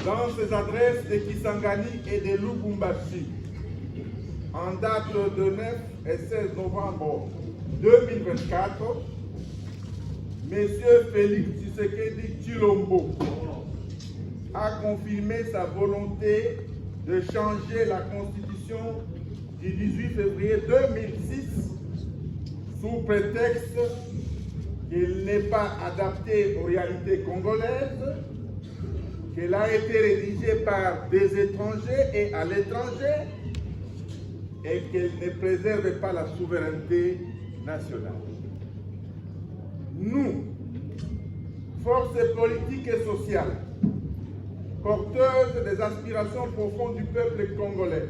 dans ses adresses de Kisangani et de Lubumbashi, en date de 9 et 16 novembre 2024, M. Félix Tshisekedi Tshilombo a confirmé sa volonté de changer la constitution du 18 février 2006 sous prétexte qu'elle n'est pas adaptée aux réalités congolaises, qu'elle a été rédigée par des étrangers et à l'étranger et qu'elle ne préserve pas la souveraineté nationale. Nous, forces politiques et sociales, porteuses des aspirations profondes du peuple congolais,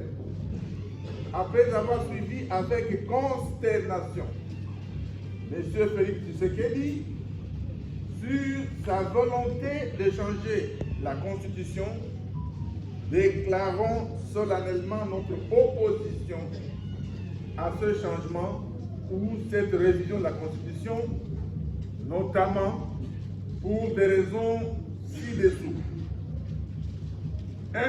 après avoir suivi avec consternation M. Félix Tshisekedi sur sa volonté de changer la Constitution, déclarons solennellement notre opposition à ce changement ou cette révision de la Constitution, notamment pour des raisons ci-dessous. 1.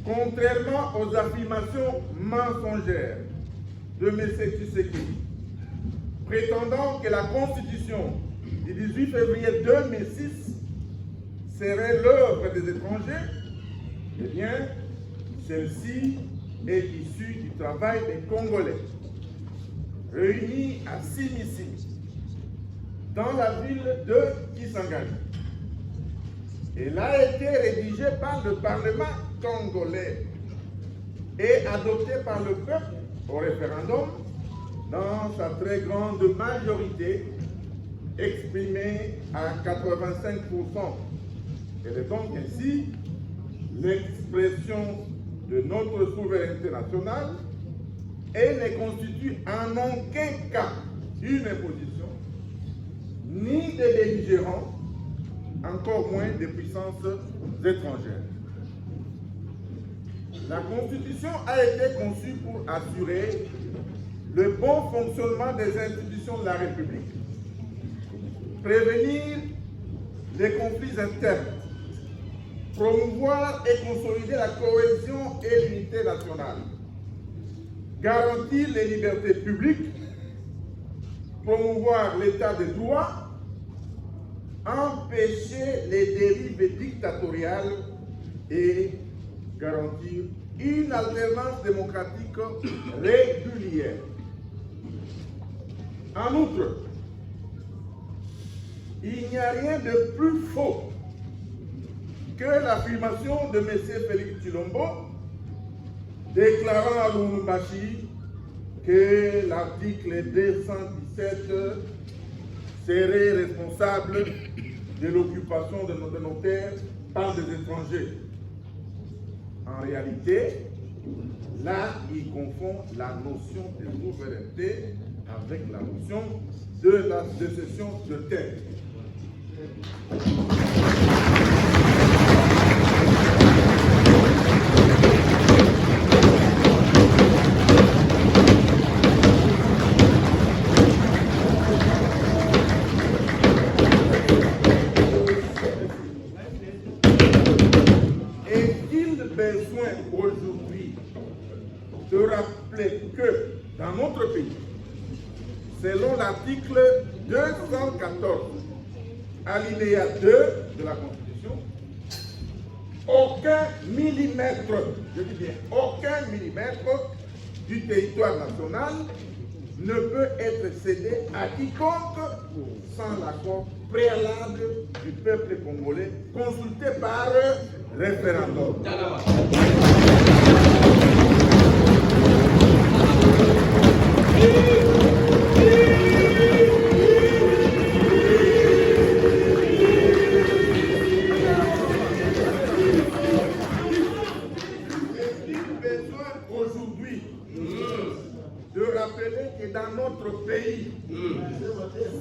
Contrairement aux affirmations mensongères de M. Tshisekedi, prétendant que la Constitution du 18 février 2006 serait l'œuvre des étrangers, eh bien, celle-ci est issue du travail des Congolais, réunis à Simissi, dans la ville de Kisangani. Elle a été rédigée par le Parlement congolais et adoptée par le peuple au référendum dans sa très grande majorité, exprimée à 85%. Elle est donc ainsi l'expression de notre souveraineté nationale et ne constitue en aucun cas une imposition, ni des belligérants, encore moins des puissances étrangères. La Constitution a été conçue pour assurer le bon fonctionnement des institutions de la République, prévenir les conflits internes, promouvoir et consolider la cohésion et l'unité nationale, garantir les libertés publiques, promouvoir l'état de droit, empêcher les dérives dictatoriales et garantir une alternance démocratique régulière. En outre, il n'y a rien de plus faux que l'affirmation de M. Félix Tshilombo déclarant à Lubumbashi que l'article 217 serait responsable de l'occupation de nos terres par des étrangers. En réalité, là, il confond la notion de souveraineté avec la notion de la décession de terre. Besoin aujourd'hui de rappeler que dans notre pays, selon l'article 214, alinéa 2 de la Constitution, aucun millimètre, je dis bien aucun millimètre du territoire national ne peut être cédé à quiconque sans l'accord préalable du peuple congolais consulté par référendum. Aujourd'hui de rappeler que dans notre pays,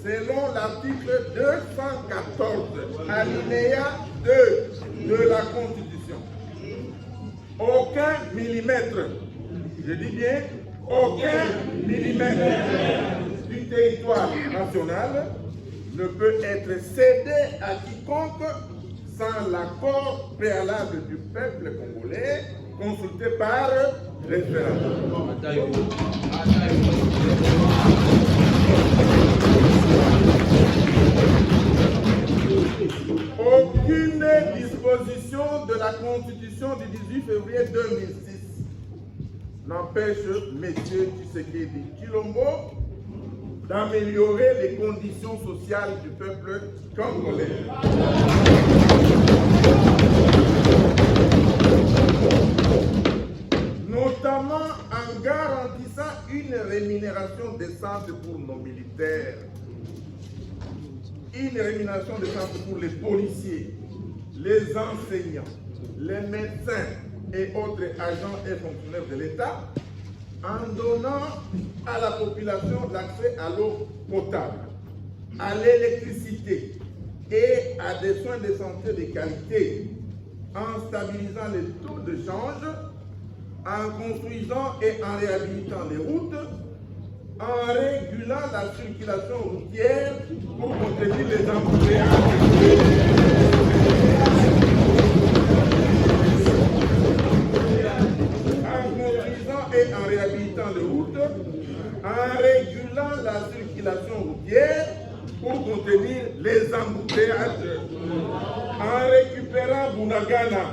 selon l'article 214, alinéa 2 de la Constitution, aucun millimètre, je dis bien aucun millimètre du territoire national ne peut être cédé à quiconque sans l'accord préalable du peuple congolais consulté par référendum. Aucune disposition de la Constitution du 18 février 2006 n'empêche M. Tshisekedi Tshilombo d'améliorer les conditions sociales du peuple congolais. Notamment en garantissant une rémunération décente pour nos militaires, une rémunération décente pour les policiers, les enseignants, les médecins et autres agents et fonctionnaires de l'État, en donnant à la population l'accès à l'eau potable, à l'électricité et à des soins de santé de qualité, en stabilisant les taux de change, en construisant et en réhabilitant les routes, en régulant la circulation routière pour contenir les embouteillages. Et en réhabilitant les routes, en régulant la circulation routière pour contenir les embouteillages, en récupérant Bunagana.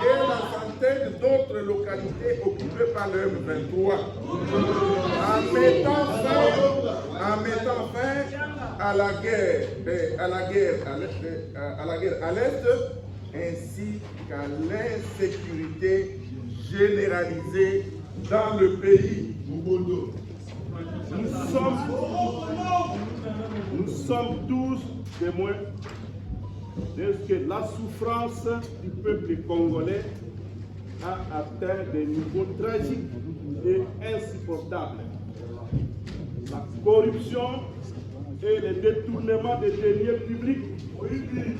Et la centaine d'autres localités occupées par le M23, en mettant fin à la guerre à l'Est, ainsi qu'à l'insécurité généralisée dans le pays. Nous sommes tous témoins de ce que la souffrance du peuple congolais a atteint des niveaux tragiques et insupportables. La corruption et le détournement des deniers publics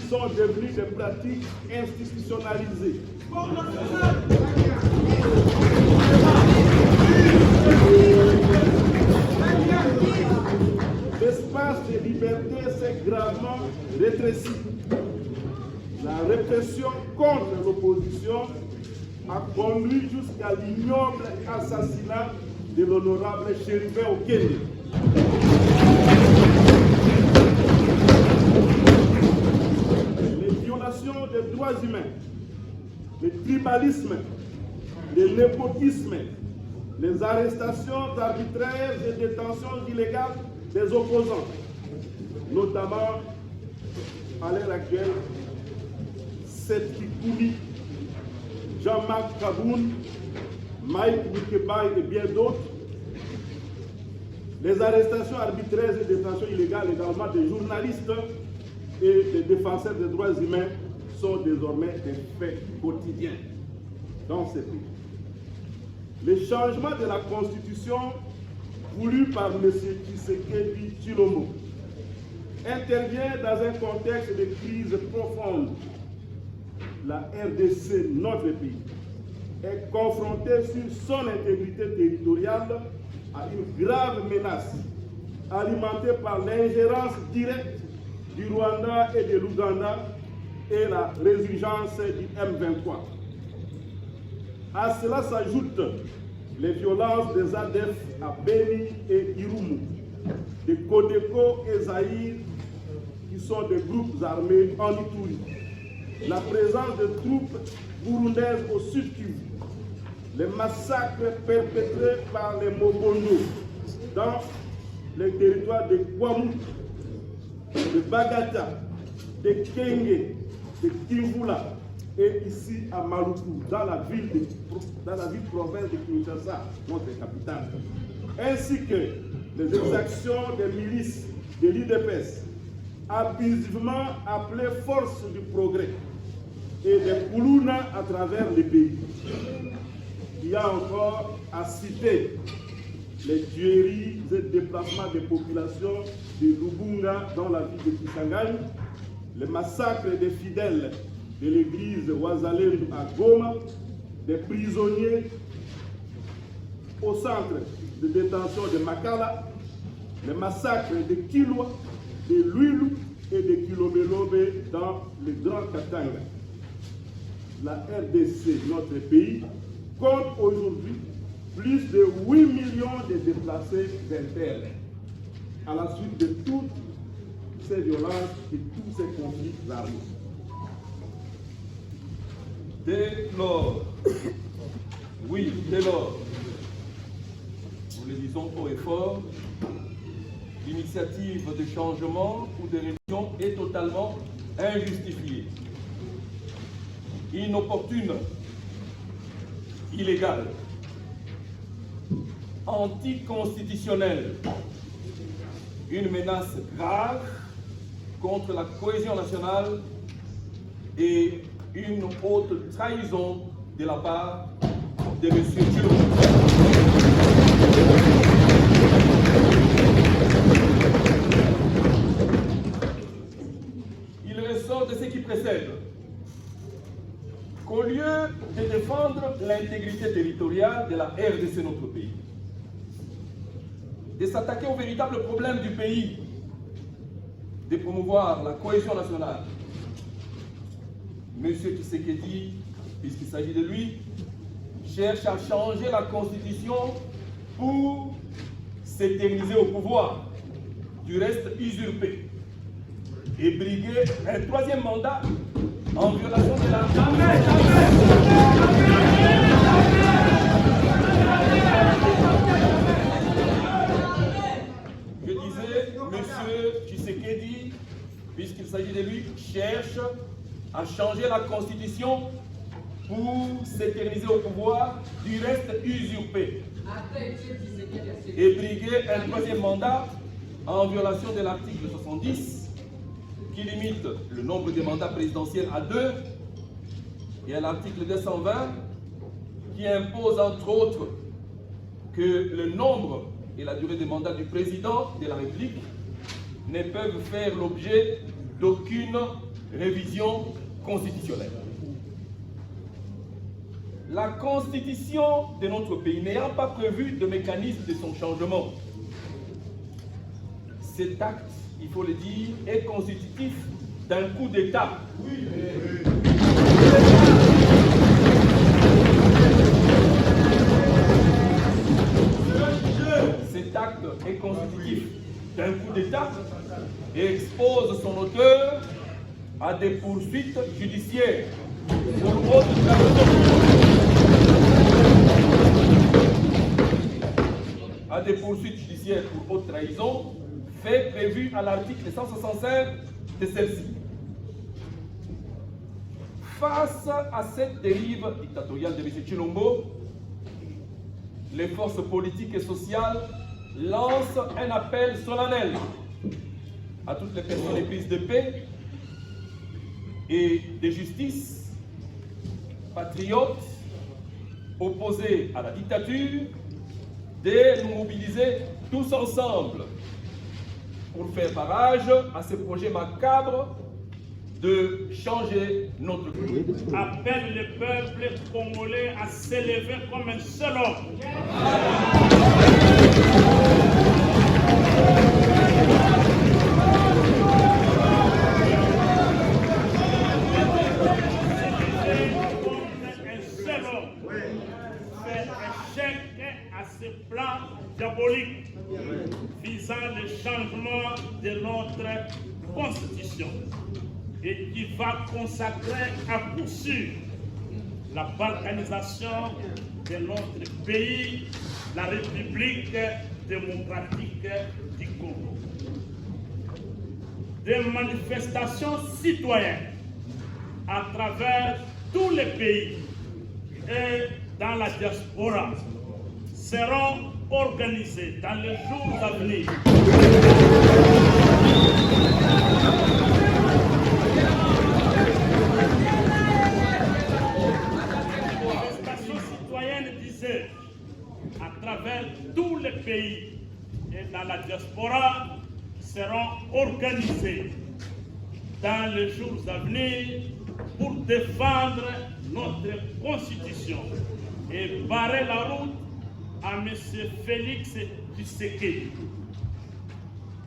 sont devenus des pratiques institutionnalisées. L'espace de liberté s'est gravement rétréci. La répression contre l'opposition a conduit jusqu'à l'ignoble assassinat de l'honorable Chérubin Okende. Les violations des droits humains, le tribalisme, le népotisme, les arrestations arbitraires et détentions illégales des opposants, notamment à l'heure actuelle, Seth Kikouli, Jean-Marc Kaboun, Mike Mikebai et bien d'autres. Les arrestations arbitraires et détentions illégales également des journalistes et des défenseurs des droits humains sont désormais des faits quotidiens dans ces pays. Le changement de la Constitution voulu par M. Tshisekedi Tshilombo intervient dans un contexte de crise profonde. La RDC, notre pays, est confrontée sur son intégrité territoriale à une grave menace alimentée par l'ingérence directe du Rwanda et de l'Ouganda et la résurgence du M23. À cela s'ajoutent les violences des ADF à Beni et Irumu, de Kodeko et Zaïre, qui sont des groupes armés en Ituri, la présence de troupes burundaises au sud Kivu, les massacres perpétrés par les Mobondo dans les territoires de Kwamut, de Bagata, de Kenge, de Kivula et ici à Maluku, dans la ville province de Kinshasa, notre capitale, ainsi que les exactions des milices de l'UDPS, abusivement appelées forces du progrès, et des Koulouna à travers le pays. Il y a encore à citer les tueries et déplacements des populations de Lubunga dans la ville de Kisangani, les massacres des fidèles de l'église Wazalendo à Goma, des prisonniers au centre de détention de Makala, les massacres de Kilwa, de Luilu et de Kilobelobe dans le Grand Katanga. La RDC, notre pays, compte aujourd'hui plus de 8 millions de déplacés internes à la suite de toutes ces violences et tous ces conflits armés. Dès lors, oui, dès lors, nous le disons haut et fort, l'initiative de changement ou de révision est totalement injustifiée, inopportune, illégale, anticonstitutionnelle, une menace grave contre la cohésion nationale et une haute trahison de la part de M. Tshilombo. Il ressort de ce qui précède qu'au lieu de défendre l'intégrité territoriale de la RDC, notre pays, de s'attaquer au véritable problème du pays, de promouvoir la cohésion nationale, M. Tshisekedi, puisqu'il s'agit de lui, cherche à changer la constitution pour s'éterniser au pouvoir, du reste usurpé, et briguer un troisième mandat en violation de la... Je disais, M. Tshisekedi, puisqu'il s'agit de lui, cherche à changer la constitution pour s'éterniser au pouvoir, du reste usurpé, et briguer un troisième mandat en violation de l'article 70 qui limite le nombre de mandats présidentiels à 2 et à l'article 220 qui impose entre autres que le nombre et la durée des mandats du président de la République ne peuvent faire l'objet d'aucune révision constitutionnelle. La constitution de notre pays n'ayant pas prévu de mécanisme de son changement, cet acte, il faut le dire, est constitutif d'un coup d'État. Oui. Cet acte est constitutif d'un coup d'État et expose son auteur à des poursuites judiciaires pour haute trahison. À des poursuites judiciaires pour haute trahison, fait prévu à l'article 165 de celle-ci. Face à cette dérive dictatoriale de M. Tshilombo, les forces politiques et sociales lancent un appel solennel à toutes les personnes éprises de paix et de justice, patriotes, opposés à la dictature, de nous mobiliser tous ensemble pour faire barrage à ce projet macabre de changer notre pays. Appelle le peuple congolais à s'élever comme un seul homme. À ce plan diabolique visant le changement de notre constitution et qui va consacrer à coup sûr la balkanisation de notre pays, la République démocratique du Congo. Des manifestations citoyennes à travers tous les pays et dans la diaspora seront organisées dans les jours à venir. Les manifestations citoyennes, disais, à travers tous les pays et dans la diaspora seront organisées dans les jours à venir pour défendre notre constitution et barrer la route à M. Félix Tshisekedi.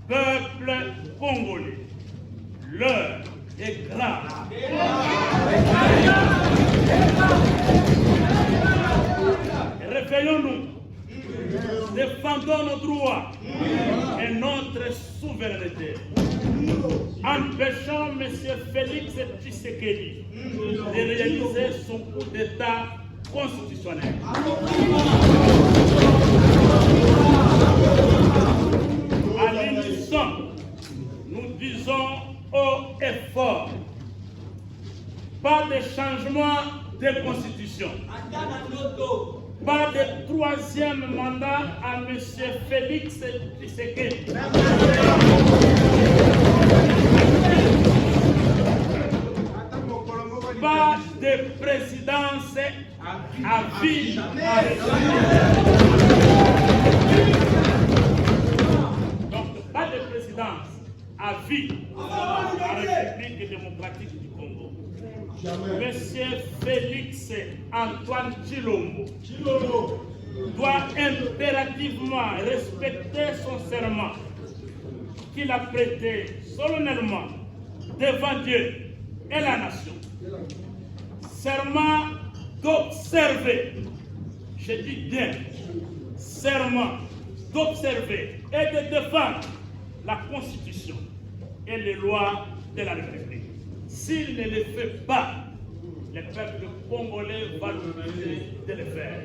Peuple congolais, l'heure est grave. Réveillons-nous, défendons nos droits et notre souveraineté. Empêchons M. Félix Tshisekedi de réaliser son coup d'État constitutionnel. À l'unisson, nous disons haut et fort, pas de changement de constitution, pas de troisième mandat à M. Félix Tshisekedi. Pas de présidence à vie. Donc, pas de présidence à vie à la République démocratique du Congo. Monsieur Félix Antoine Tshilombo doit impérativement respecter son serment qu'il a prêté solennellement devant Dieu et la nation. Serment d'observer, je dis bien, serment d'observer et de défendre la Constitution et les lois de la République. S'il ne le fait pas, le peuple congolais va lui demander de le faire.